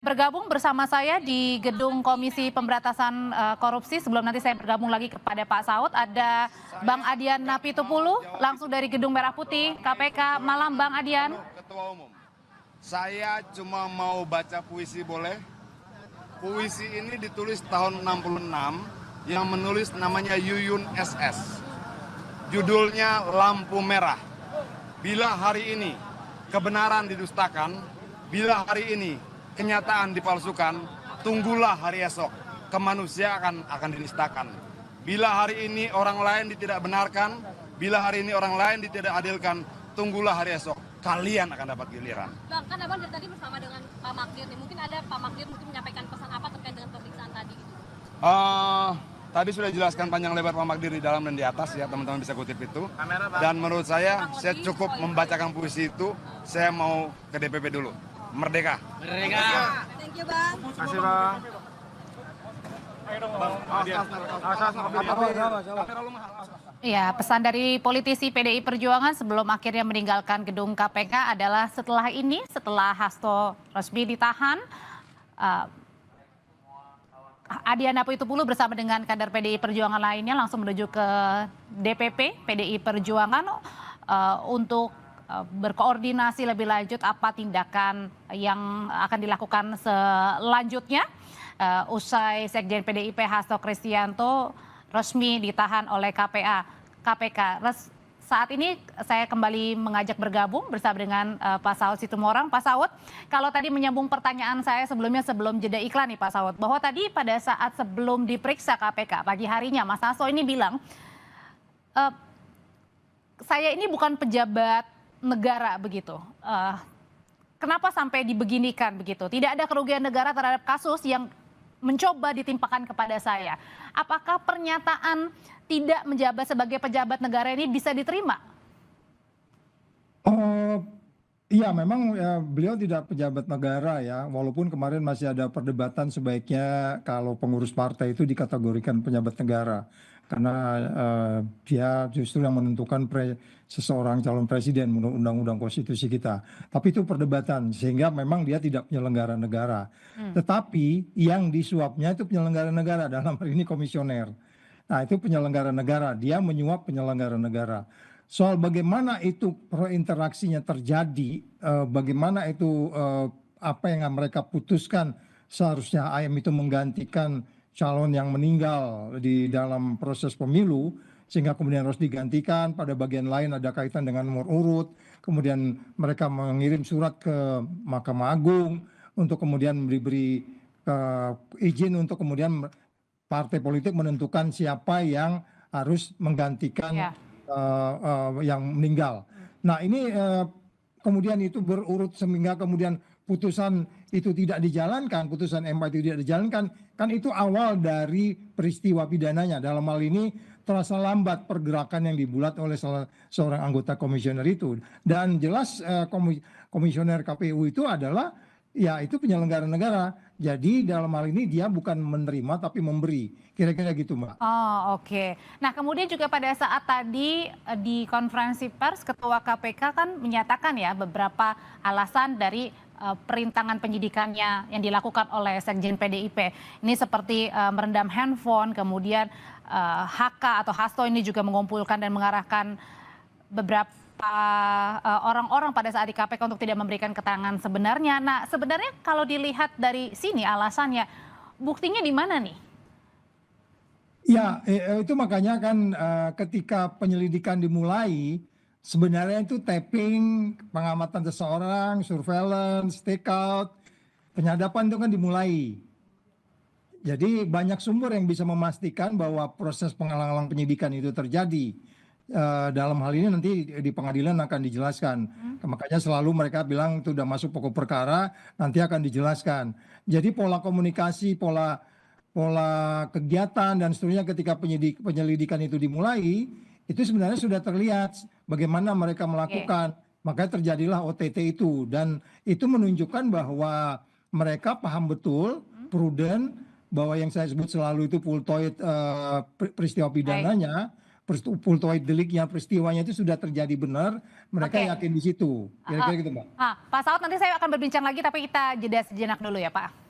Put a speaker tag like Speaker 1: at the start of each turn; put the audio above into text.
Speaker 1: Bergabung bersama saya di gedung Komisi Pemberantasan Korupsi. Sebelum nanti saya bergabung lagi kepada Pak Saud, ada Bang Adian Napitupulu langsung dari Gedung Merah Putih KPK. Malam Bang Adian.
Speaker 2: Ketua Umum, saya cuma mau baca puisi boleh? Puisi ini ditulis tahun 66, yang menulis namanya Yuyun SS. Judulnya Lampu Merah. Bila hari ini kebenaran didustakan, bila hari ini kenyataan dipalsukan, tunggulah hari esok, kemanusiaan akan dinistakan. Bila hari ini orang lain tidak benarkan, bila hari ini orang lain tidak adilkan, tunggulah hari esok, kalian akan dapat giliran.
Speaker 3: Bang, kan Abang dari tadi bersama dengan Pak Magdir nih, mungkin ada Pak Magdir mungkin menyampaikan pesan apa terkait dengan pemeriksaan tadi gitu?
Speaker 2: Tadi sudah dijelaskan panjang lebar Pak Magdir di dalam dan di atas ya, teman-teman bisa kutip itu. Dan menurut saya cukup membacakan puisi itu, saya mau ke DPP dulu. Merdeka.
Speaker 3: Merdeka. Thank you Bang.
Speaker 2: Terima kasih Bang.
Speaker 1: Ya, pesan dari politisi PDI Perjuangan sebelum akhirnya meninggalkan gedung KPK adalah setelah Hasto resmi ditahan, Adian Napitupulu bersama dengan kader PDI Perjuangan lainnya langsung menuju ke DPP PDI Perjuangan untuk berkoordinasi lebih lanjut apa tindakan yang akan dilakukan selanjutnya usai Sekjen PDIP Hasto Kristianto resmi ditahan oleh KPK. Saat ini saya kembali mengajak bergabung bersama dengan Pak Saud Situmorang. Pak Saud, kalau tadi menyambung pertanyaan saya sebelumnya sebelum jeda iklan nih Pak Saud, bahwa tadi pada saat sebelum diperiksa KPK pagi harinya Mas Hasto ini bilang, saya ini bukan pejabat negara begitu. Kenapa sampai dibeginikan begitu? Tidak ada kerugian negara terhadap kasus yang mencoba ditimpakan kepada saya. Apakah pernyataan tidak menjabat sebagai pejabat negara ini bisa diterima?
Speaker 4: Iya, memang beliau tidak pejabat negara ya, walaupun kemarin masih ada perdebatan sebaiknya kalau pengurus partai itu dikategorikan pejabat negara. Karena dia justru yang menentukan seseorang calon presiden menurut undang-undang konstitusi kita. Tapi itu perdebatan, sehingga memang dia tidak penyelenggara negara. Tetapi yang disuapnya itu penyelenggara negara, dalam hal ini komisioner. Nah, itu penyelenggara negara, dia menyuap penyelenggara negara. Soal bagaimana itu interaksinya terjadi, bagaimana itu apa yang mereka putuskan, seharusnya AM itu menggantikan calon yang meninggal di dalam proses pemilu, sehingga kemudian harus digantikan, pada bagian lain ada kaitan dengan nomor urut, kemudian mereka mengirim surat ke Mahkamah Agung untuk kemudian diberi izin untuk kemudian partai politik menentukan siapa yang harus menggantikan yang meninggal. Nah ini kemudian itu berurut sehingga kemudian putusan itu tidak dijalankan, putusan MK itu tidak dijalankan, kan itu awal dari peristiwa pidananya. Dalam hal ini terasa lambat pergerakan yang dibuat oleh seorang anggota komisioner itu. Dan jelas komisioner KPU itu adalah ya itu penyelenggara negara. Jadi dalam hal ini dia bukan menerima tapi memberi. Kira-kira gitu Mbak.
Speaker 1: Oh oke. Nah kemudian juga pada saat tadi di konferensi pers Ketua KPK kan menyatakan ya beberapa alasan dari perintangan penyidikannya yang dilakukan oleh Sekjen PDIP. Ini seperti merendam handphone, kemudian HK atau Hasto ini juga mengumpulkan dan mengarahkan beberapa orang-orang pada saat di KPK untuk tidak memberikan keterangan sebenarnya. Nah sebenarnya kalau dilihat dari sini alasannya, buktinya di mana nih?
Speaker 4: Ya itu makanya kan ketika penyelidikan dimulai, sebenarnya itu tapping, pengamatan seseorang, surveillance, take out, penyadapan itu kan dimulai. Jadi banyak sumber yang bisa memastikan bahwa proses penghalang-halang penyidikan itu terjadi. Dalam hal ini nanti di pengadilan akan dijelaskan. Makanya selalu mereka bilang itu sudah masuk pokok perkara, nanti akan dijelaskan. Jadi pola komunikasi, pola kegiatan dan seterusnya ketika penyelidikan itu dimulai, itu sebenarnya sudah terlihat bagaimana mereka melakukan. Makanya terjadilah OTT itu, dan itu menunjukkan bahwa mereka paham betul, prudent, bahwa yang saya sebut selalu itu full peristiwa pidananya, Fultoid deliknya, peristiwanya itu sudah terjadi benar, mereka
Speaker 1: Oke.
Speaker 4: yakin di situ. Kira-kira gitu, Mbak.
Speaker 1: Pak Saud, nanti saya akan berbincang lagi tapi kita jeda sejenak dulu ya Pak.